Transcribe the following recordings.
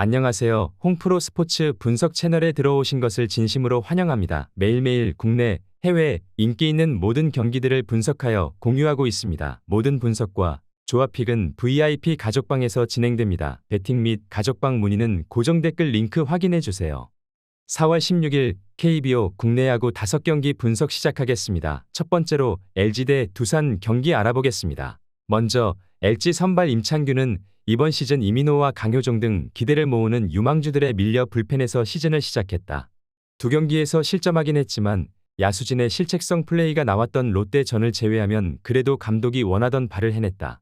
안녕하세요. 홍프로 스포츠 분석 채널에 들어오신 것을 진심으로 환영합니다. 매일매일 국내, 해외 인기 있는 모든 경기들을 분석하여 공유하고 있습니다. 모든 분석과 조합픽은 VIP 가족방에서 진행됩니다. 배팅 및 가족방 문의는 고정 댓글 링크 확인해 주세요. 4월 16일 KBO 국내 야구 5경기 분석 시작하겠습니다. 첫 번째로 LG 대 두산 경기 알아보겠습니다. 먼저 LG 선발 임창규는 이번 시즌 이민호와 강효종 등 기대를 모으는 유망주들에 밀려 불펜에서 시즌을 시작했다. 두 경기에서 실점하긴 했지만 야수진의 실책성 플레이가 나왔던 롯데전을 제외하면 그래도 감독이 원하던 바를 해냈다.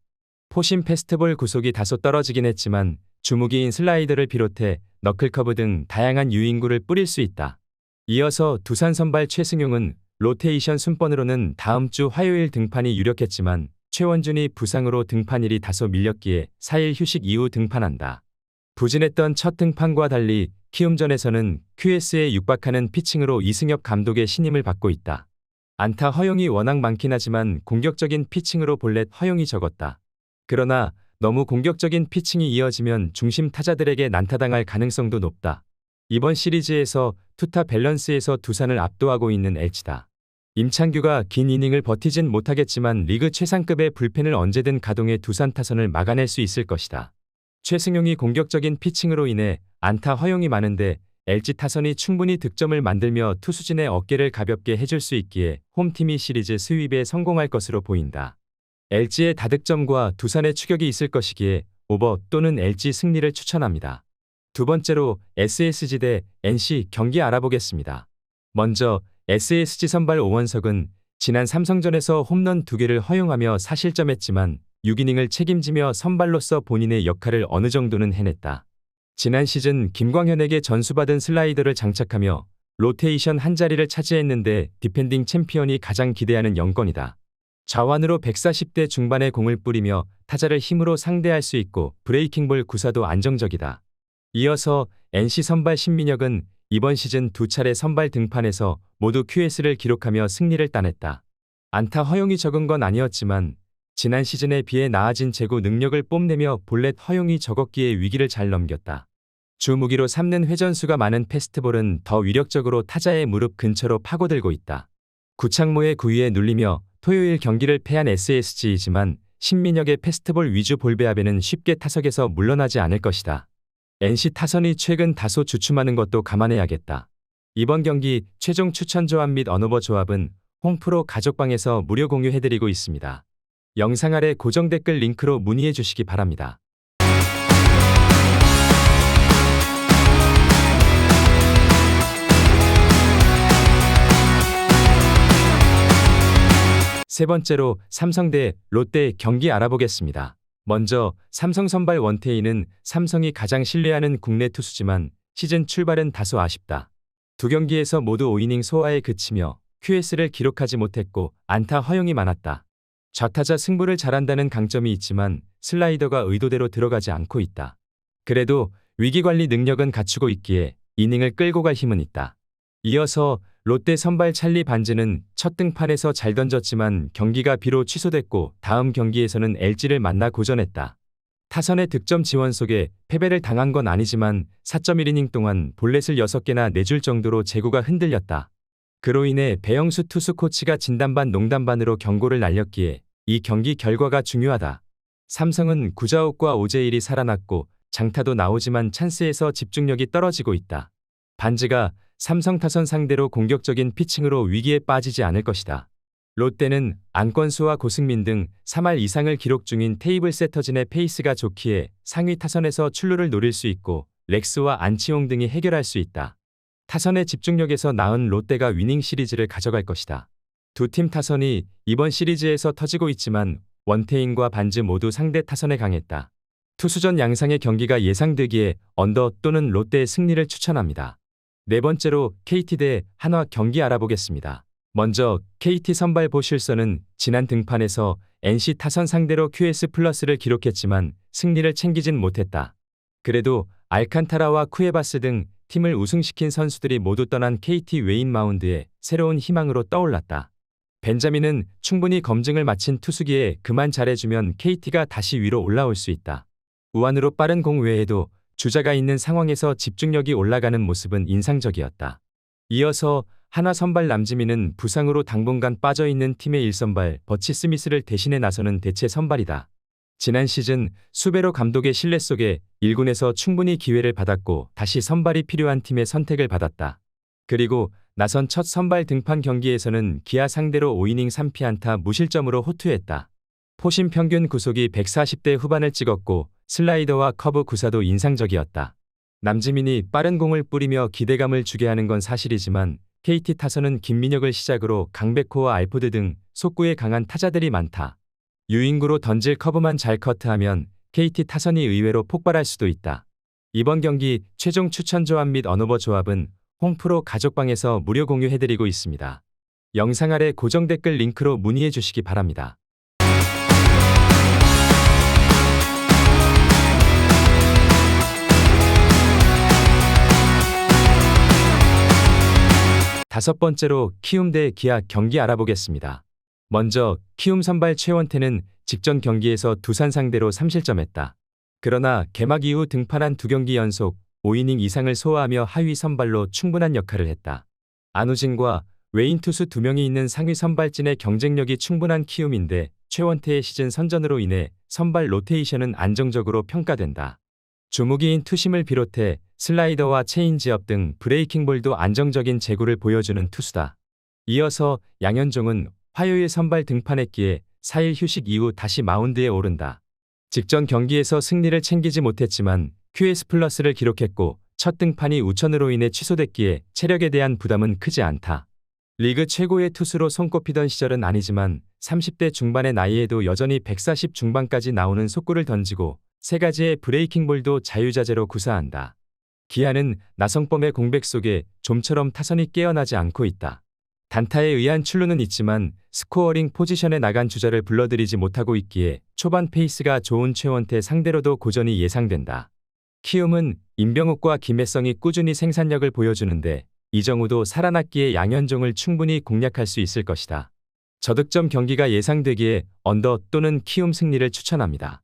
포심 패스트볼 구속이 다소 떨어지긴 했지만 주무기인 슬라이더를 비롯해 너클커브 등 다양한 유인구를 뿌릴 수 있다. 이어서 두산 선발 최승용은 로테이션 순번으로는 다음 주 화요일 등판이 유력했지만 최원준이 부상으로 등판일이 다소 밀렸기에 4일 휴식 이후 등판한다. 부진했던 첫 등판과 달리 키움전에서는 QS에 육박하는 피칭으로 이승엽 감독의 신임을 받고 있다. 안타 허용이 워낙 많긴 하지만 공격적인 피칭으로 볼넷 허용이 적었다. 그러나 너무 공격적인 피칭이 이어지면 중심 타자들에게 난타당할 가능성도 높다. 이번 시리즈에서 투타 밸런스에서 두산을 압도하고 있는 LG다. 임창규가 긴 이닝을 버티진 못하겠지만 리그 최상급의 불펜을 언제든 가동해 두산 타선을 막아낼 수 있을 것이다. 최승용이 공격적인 피칭으로 인해 안타 허용이 많은데 LG 타선이 충분히 득점을 만들며 투수진의 어깨를 가볍게 해줄 수 있기에 홈팀이 시리즈 스윕에 성공할 것으로 보인다. LG의 다득점과 두산의 추격이 있을 것이기에 오버 또는 LG 승리를 추천합니다. 두 번째로 SSG 대 NC 경기 알아보겠습니다. 먼저 SSG 선발 오원석은 지난 삼성전에서 홈런 2개를 허용하며 사실점했지만 6이닝을 책임지며 선발로서 본인의 역할을 어느 정도는 해냈다. 지난 시즌 김광현에게 전수받은 슬라이더를 장착하며 로테이션 한 자리를 차지했는데 디펜딩 챔피언이 가장 기대하는 영건이다. 좌완으로 140대 중반의 공을 뿌리며 타자를 힘으로 상대할 수 있고 브레이킹볼 구사도 안정적이다. 이어서 NC 선발 신민혁은 이번 시즌 2차례 선발 등판에서 모두 QS를 기록하며 승리를 따냈다. 안타 허용이 적은 건 아니었지만 지난 시즌에 비해 나아진 제구 능력을 뽐내며 볼넷 허용이 적었기에 위기를 잘 넘겼다. 주 무기로 삼는 회전수가 많은 패스트볼은 더 위력적으로 타자의 무릎 근처로 파고들고 있다. 구창모의 구위에 눌리며 토요일 경기를 패한 SSG이지만 신민혁의 패스트볼 위주 볼배합에는 쉽게 타석에서 물러나지 않을 것이다. NC 타선이 최근 다소 주춤하는 것도 감안해야겠다. 이번 경기 최종 추천 조합 및 언오버 조합은 홍프로 가족방에서 무료 공유해드리고 있습니다. 영상 아래 고정 댓글 링크로 문의해 주시기 바랍니다. 세 번째로 삼성 대 롯데 경기 알아보겠습니다. 먼저 삼성 선발 원태인은 삼성이 가장 신뢰하는 국내 투수지만 시즌 출발은 다소 아쉽다. 두 경기에서 모두 5이닝 소화에 그치며 QS를 기록하지 못했고 안타 허용이 많았다. 좌타자 승부를 잘한다는 강점이 있지만 슬라이더가 의도대로 들어가지 않고 있다. 그래도 위기관리 능력은 갖추고 있기에 이닝을 끌고 갈 힘은 있다. 이어서 롯데 선발 찰리 반즈는 첫 등판에서 잘 던졌지만 경기가 비로 취소됐고 다음 경기에서는 LG를 만나 고전했다. 타선의 득점 지원 속에 패배를 당한 건 아니지만 4.1이닝 동안 볼넷을 6개나 내줄 정도로 제구가 흔들렸다. 그로 인해 배영수 투수 코치가 진담반 농담반으로 경고를 날렸기에 이 경기 결과가 중요하다. 삼성은 구자욱과 오재일이 살아났고 장타도 나오지만 찬스에서 집중력이 떨어지고 있다. 반즈가 삼성 타선 상대로 공격적인 피칭으로 위기에 빠지지 않을 것이다. 롯데는 안건수와 고승민 등 3할 이상을 기록 중인 테이블 세터진의 페이스가 좋기에 상위 타선에서 출루를 노릴 수 있고 렉스와 안치홍 등이 해결할 수 있다. 타선의 집중력에서 나은 롯데가 위닝 시리즈를 가져갈 것이다. 두 팀 타선이 이번 시리즈에서 터지고 있지만 원태인과 반즈 모두 상대 타선에 강했다. 투수전 양상의 경기가 예상되기에 언더 또는 롯데의 승리를 추천합니다. 네 번째로 KT 대 한화 경기 알아보겠습니다. 먼저 KT 선발 보실서는 지난 등판에서 NC 타선 상대로 QS 플러스를 기록했지만 승리를 챙기진 못했다. 그래도 알칸타라와 쿠에바스 등 팀을 우승시킨 선수들이 모두 떠난 KT 외인 마운드에 새로운 희망으로 떠올랐다. 벤자민은 충분히 검증을 마친 투수기에 그만 잘해주면 KT가 다시 위로 올라올 수 있다. 우완으로 빠른 공 외에도 주자가 있는 상황에서 집중력이 올라가는 모습은 인상적이었다. 이어서 한화 선발 남지민은 부상으로 당분간 빠져있는 팀의 1선발 버치 스미스를 대신해 나서는 대체 선발이다. 지난 시즌 수베로 감독의 신뢰 속에 1군에서 충분히 기회를 받았고 다시 선발이 필요한 팀의 선택을 받았다. 그리고 나선 첫 선발 등판 경기에서는 기아 상대로 5이닝 3피안타 무실점으로 호투했다. 포심 평균 구속이 140대 후반을 찍었고 슬라이더와 커브 구사도 인상적이었다. 남지민이 빠른 공을 뿌리며 기대감을 주게 하는 건 사실이지만 KT 타선은 김민혁을 시작으로 강백호와 알포드 등 속구에 강한 타자들이 많다. 유인구로 던질 커브만 잘 커트하면 KT 타선이 의외로 폭발할 수도 있다. 이번 경기 최종 추천 조합 및 언오버 조합은 홍프로 가족방에서 무료 공유해드리고 있습니다. 영상 아래 고정 댓글 링크로 문의해 주시기 바랍니다. 다섯 번째로 키움 대 기아 경기 알아보겠습니다. 먼저 키움 선발 최원태는 직전 경기에서 두산 상대로 3실점했다. 그러나 개막 이후 등판한 2경기 연속 5이닝 이상을 소화하며 하위 선발로 충분한 역할을 했다. 안우진과 외인 투수 2명이 있는 상위 선발진의 경쟁력이 충분한 키움인데 최원태의 시즌 선전으로 인해 선발 로테이션은 안정적으로 평가된다. 주무기인 투심을 비롯해 슬라이더와 체인지업 등 브레이킹볼도 안정적인 제구를 보여주는 투수다. 이어서 양현종은 화요일 선발 등판했기에 4일 휴식 이후 다시 마운드에 오른다. 직전 경기에서 승리를 챙기지 못했지만 QS 플러스를 기록했고 첫 등판이 우천으로 인해 취소됐기에 체력에 대한 부담은 크지 않다. 리그 최고의 투수로 손꼽히던 시절은 아니지만 30대 중반의 나이에도 여전히 140 중반까지 나오는 속구를 던지고 3가지의 브레이킹볼도 자유자재로 구사한다. 기아는 나성범의 공백 속에 좀처럼 타선이 깨어나지 않고 있다. 단타에 의한 출루는 있지만 스코어링 포지션에 나간 주자를 불러들이지 못하고 있기에 초반 페이스가 좋은 최원태 상대로도 고전이 예상된다. 키움은 임병욱과 김혜성이 꾸준히 생산력을 보여주는데 이정우도 살아났기에 양현종을 충분히 공략할 수 있을 것이다. 저득점 경기가 예상되기에 언더 또는 키움 승리를 추천합니다.